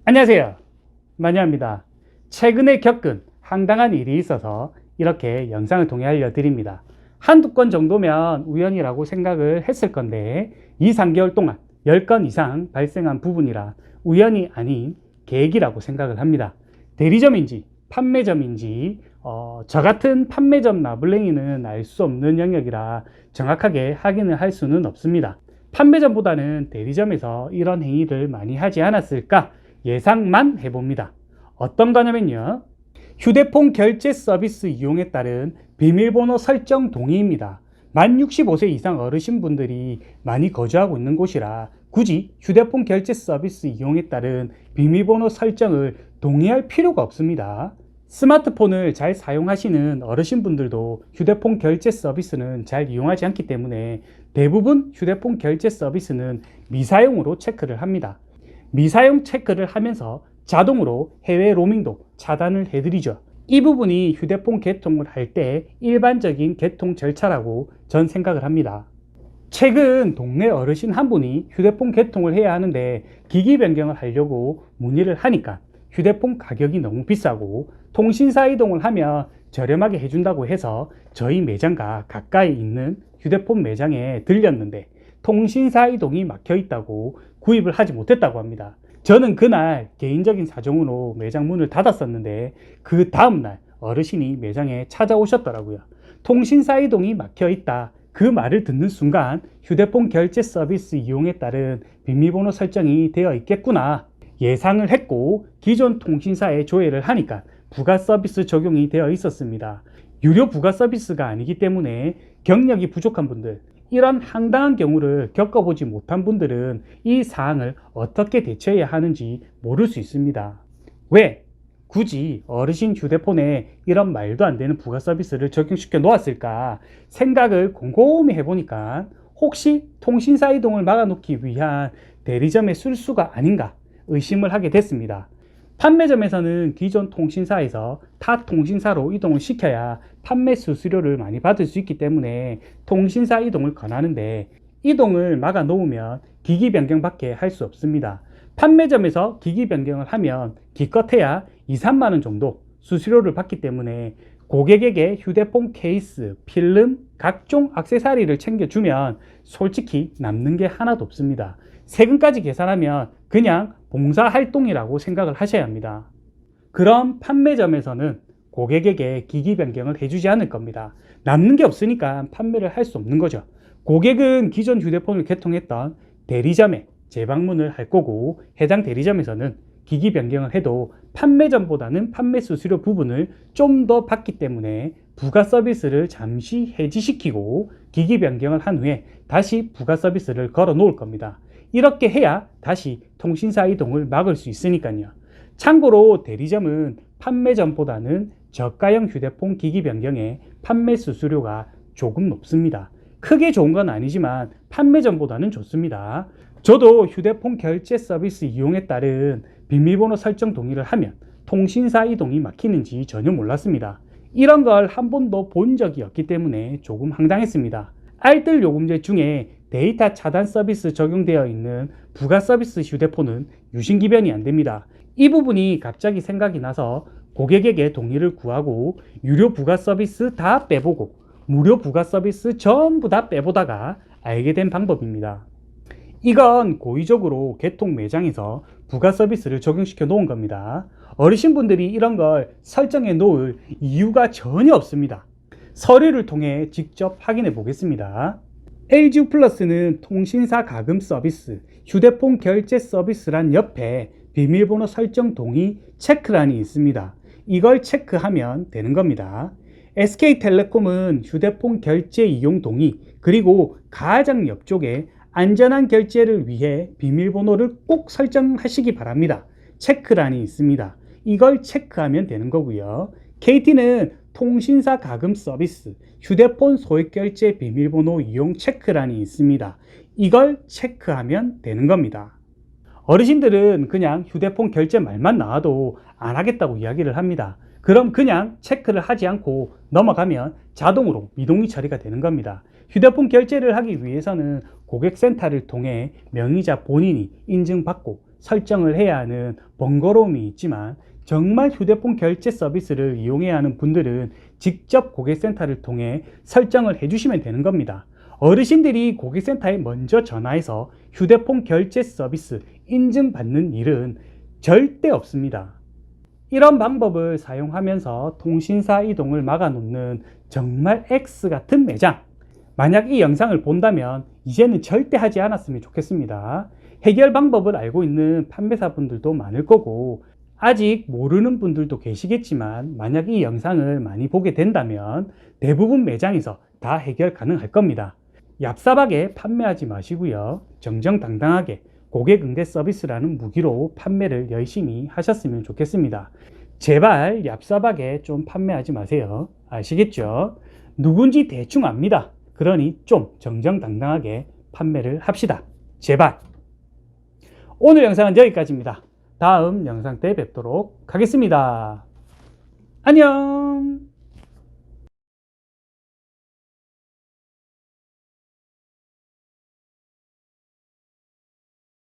안녕하세요, 마녀입니다. 최근에 겪은 황당한 일이 있어서 이렇게 영상을 통해 알려드립니다. 한두 건 정도면 우연이라고 생각을 했을 건데 2, 3개월 동안 10건 이상 발생한 부분이라 우연이 아닌 계획이라고 생각을 합니다. 대리점인지 판매점인지 저 같은 판매점 나불랭이는 알 수 없는 영역이라 정확하게 확인을 할 수는 없습니다. 판매점보다는 대리점에서 이런 행위를 많이 하지 않았을까 예상만 해봅니다. 어떤 거냐면요, 휴대폰 결제 서비스 이용에 따른 비밀번호 설정 동의입니다. 만 65세 이상 어르신분들이 많이 거주하고 있는 곳이라 굳이 휴대폰 결제 서비스 이용에 따른 비밀번호 설정을 동의할 필요가 없습니다. 스마트폰을 잘 사용하시는 어르신분들도 휴대폰 결제 서비스는 잘 이용하지 않기 때문에 대부분 휴대폰 결제 서비스는 미사용으로 체크를 합니다. 미사용 체크를 하면서 자동으로 해외 로밍도 차단을 해드리죠. 이 부분이 휴대폰 개통을 할 때 일반적인 개통 절차라고 전 생각을 합니다. 최근 동네 어르신 한 분이 휴대폰 개통을 해야 하는데 기기 변경을 하려고 문의를 하니까 휴대폰 가격이 너무 비싸고 통신사 이동을 하면 저렴하게 해준다고 해서 저희 매장과 가까이 있는 휴대폰 매장에 들렸는데 통신사 이동이 막혀 있다고 구입을 하지 못했다고 합니다. 저는 그날 개인적인 사정으로 매장 문을 닫았었는데 그 다음날 어르신이 매장에 찾아오셨더라고요. 통신사 이동이 막혀 있다, 그 말을 듣는 순간 휴대폰 결제 서비스 이용에 따른 비밀번호 설정이 되어 있겠구나 예상을 했고, 기존 통신사에 조회를 하니까 부가 서비스 적용이 되어 있었습니다. 유료 부가 서비스가 아니기 때문에 경력이 부족한 분들, 이런 황당한 경우를 겪어보지 못한 분들은 이 사항을 어떻게 대처해야 하는지 모를 수 있습니다. 왜 굳이 어르신 휴대폰에 이런 말도 안 되는 부가 서비스를 적용시켜 놓았을까 생각을 곰곰이 해보니까 혹시 통신사 이동을 막아놓기 위한 대리점의 술수가 아닌가 의심을 하게 됐습니다. 판매점에서는 기존 통신사에서 타 통신사로 이동을 시켜야 판매 수수료를 많이 받을 수 있기 때문에 통신사 이동을 권하는데, 이동을 막아 놓으면 기기 변경밖에 할 수 없습니다. 판매점에서 기기 변경을 하면 기껏해야 2, 3만 원 정도 수수료를 받기 때문에 고객에게 휴대폰 케이스, 필름, 각종 액세서리를 챙겨주면 솔직히 남는 게 하나도 없습니다. 세금까지 계산하면 그냥 봉사활동이라고 생각을 하셔야 합니다. 그럼 판매점에서는 고객에게 기기 변경을 해주지 않을 겁니다. 남는 게 없으니까 판매를 할 수 없는 거죠. 고객은 기존 휴대폰을 개통했던 대리점에 재방문을 할 거고, 해당 대리점에서는 기기 변경을 해도 판매점보다는 판매 수수료 부분을 좀 더 받기 때문에 부가 서비스를 잠시 해지시키고 기기 변경을 한 후에 다시 부가 서비스를 걸어 놓을 겁니다. 이렇게 해야 다시 통신사 이동을 막을 수 있으니까요. 참고로 대리점은 판매점보다는 저가형 휴대폰 기기 변경의 판매 수수료가 조금 높습니다. 크게 좋은 건 아니지만 판매점보다는 좋습니다. 저도 휴대폰 결제 서비스 이용에 따른 비밀번호 설정 동의를 하면 통신사 이동이 막히는지 전혀 몰랐습니다. 이런 걸 한 번도 본 적이 없기 때문에 조금 황당했습니다. 알뜰 요금제 중에 데이터 차단 서비스 적용되어 있는 부가 서비스 휴대폰은 유심기변이 안 됩니다. 이 부분이 갑자기 생각이 나서 고객에게 동의를 구하고 유료 부가 서비스 다 빼보고 무료 부가 서비스 전부 다 빼보다가 알게 된 방법입니다. 이건 고의적으로 개통 매장에서 부가 서비스를 적용시켜 놓은 겁니다. 어르신분들이 이런 걸 설정해 놓을 이유가 전혀 없습니다. 서류를 통해 직접 확인해 보겠습니다. LG 플러스는 통신사 가금 서비스, 휴대폰 결제 서비스란 옆에 비밀번호 설정 동의 체크란이 있습니다. 이걸 체크하면 되는 겁니다. SK텔레콤은 휴대폰 결제 이용 동의, 그리고 가장 옆쪽에 안전한 결제를 위해 비밀번호를 꼭 설정하시기 바랍니다. 체크란이 있습니다. 이걸 체크하면 되는 거고요. KT는 통신사 가금 서비스, 휴대폰 소액 결제 비밀번호 이용 체크란이 있습니다. 이걸 체크하면 되는 겁니다. 어르신들은 그냥 휴대폰 결제 말만 나와도 안 하겠다고 이야기를 합니다. 그럼 그냥 체크를 하지 않고 넘어가면 자동으로 미동의 처리가 되는 겁니다. 휴대폰 결제를 하기 위해서는 고객센터를 통해 명의자 본인이 인증받고 설정을 해야 하는 번거로움이 있지만 정말 휴대폰 결제 서비스를 이용해야 하는 분들은 직접 고객센터를 통해 설정을 해주시면 되는 겁니다. 어르신들이 고객센터에 먼저 전화해서 휴대폰 결제 서비스 인증받는 일은 절대 없습니다. 이런 방법을 사용하면서 통신사 이동을 막아놓는 정말 X 같은 매장. 만약 이 영상을 본다면 이제는 절대 하지 않았으면 좋겠습니다. 해결 방법을 알고 있는 판매사분들도 많을 거고 아직 모르는 분들도 계시겠지만 만약 이 영상을 많이 보게 된다면 대부분 매장에서 다 해결 가능할 겁니다. 얍삽하게 판매하지 마시고요. 정정당당하게 고객 응대 서비스라는 무기로 판매를 열심히 하셨으면 좋겠습니다. 제발 얍삽하게 좀 판매하지 마세요. 아시겠죠? 누군지 대충 압니다. 그러니 좀 정정당당하게 판매를 합시다. 제발. 오늘 영상은 여기까지입니다. 다음 영상 때 뵙도록 하겠습니다. 안녕.